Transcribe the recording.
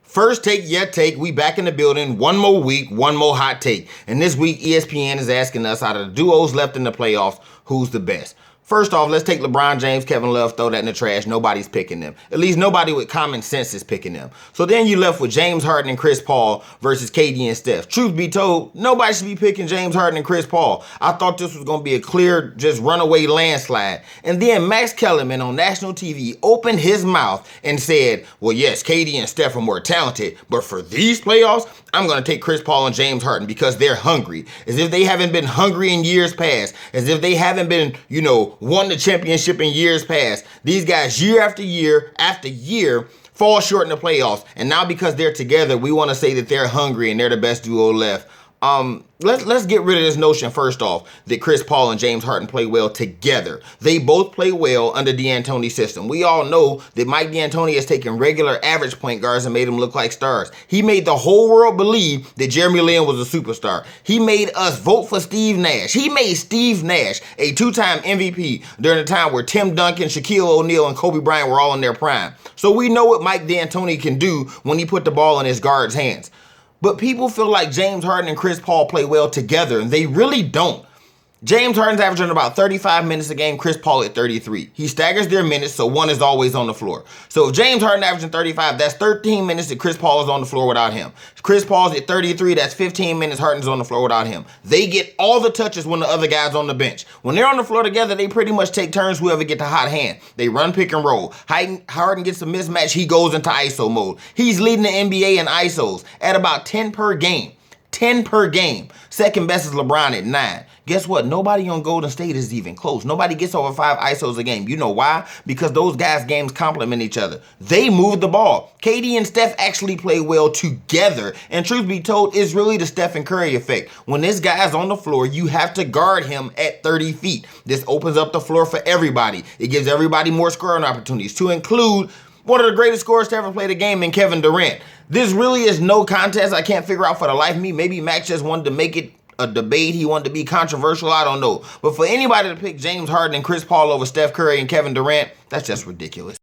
First take, yet take. We back in the building. One more week, one more hot take. And this week, ESPN is asking us, out of the duos left in the playoffs, who's the best? First off, let's take LeBron James, Kevin Love, throw that in the trash. Nobody's picking them. At least nobody with common sense is picking them. So then you left with James Harden and Chris Paul versus KD and Steph. Truth be told, nobody should be picking James Harden and Chris Paul. I thought this was going to be a clear, just runaway landslide. And then Max Kellerman on national TV opened his mouth and said, well, yes, KD and Steph are more talented, but for these playoffs, I'm going to take Chris Paul and James Harden because they're hungry. As if they haven't been hungry in years past. As if they haven't been, won the championship in years past. These guys, year after year, fall short in the playoffs. And now because they're together, we want to say that they're hungry and they're the best duo left. Let's get rid of this notion first off that Chris Paul and James Harden play well together. They both play well under D'Antoni's system. We all know that Mike D'Antoni has taken regular average point guards and made them look like stars. He made the whole world believe that Jeremy Lin was a superstar. He made us vote for Steve Nash. He made Steve Nash a two-time MVP during a time where Tim Duncan, Shaquille O'Neal, and Kobe Bryant were all in their prime. So we know what Mike D'Antoni can do when he put the ball in his guards' hands. But people feel like James Harden and Chris Paul play well together, and they really don't. James Harden's averaging about 35 minutes a game, Chris Paul at 33. He staggers their minutes, so one is always on the floor. So if James Harden averaging 35, that's 13 minutes that Chris Paul is on the floor without him. If Chris Paul's at 33, that's 15 minutes Harden's on the floor without him. They get all the touches when the other guy's on the bench. When they're on the floor together, they pretty much take turns whoever get the hot hand. They run pick and roll. Harden gets a mismatch, he goes into ISO mode. He's leading the NBA in ISOs at about 10 per game. 10 per game. Second best is LeBron at 9. Guess what? Nobody on Golden State is even close. Nobody gets over 5 ISOs a game. You know why? Because those guys' games complement each other. They move the ball. KD and Steph actually play well together. And truth be told, it's really the Stephen Curry effect. When this guy's on the floor, you have to guard him at 30 feet. This opens up the floor for everybody. It gives everybody more scoring opportunities, to include one of the greatest scorers to ever play the game in Kevin Durant. This really is no contest. I can't figure out for the life of me. Maybe Max just wanted to make it a debate. He wanted to be controversial. I don't know. But for anybody to pick James Harden and Chris Paul over Steph Curry and Kevin Durant, that's just ridiculous.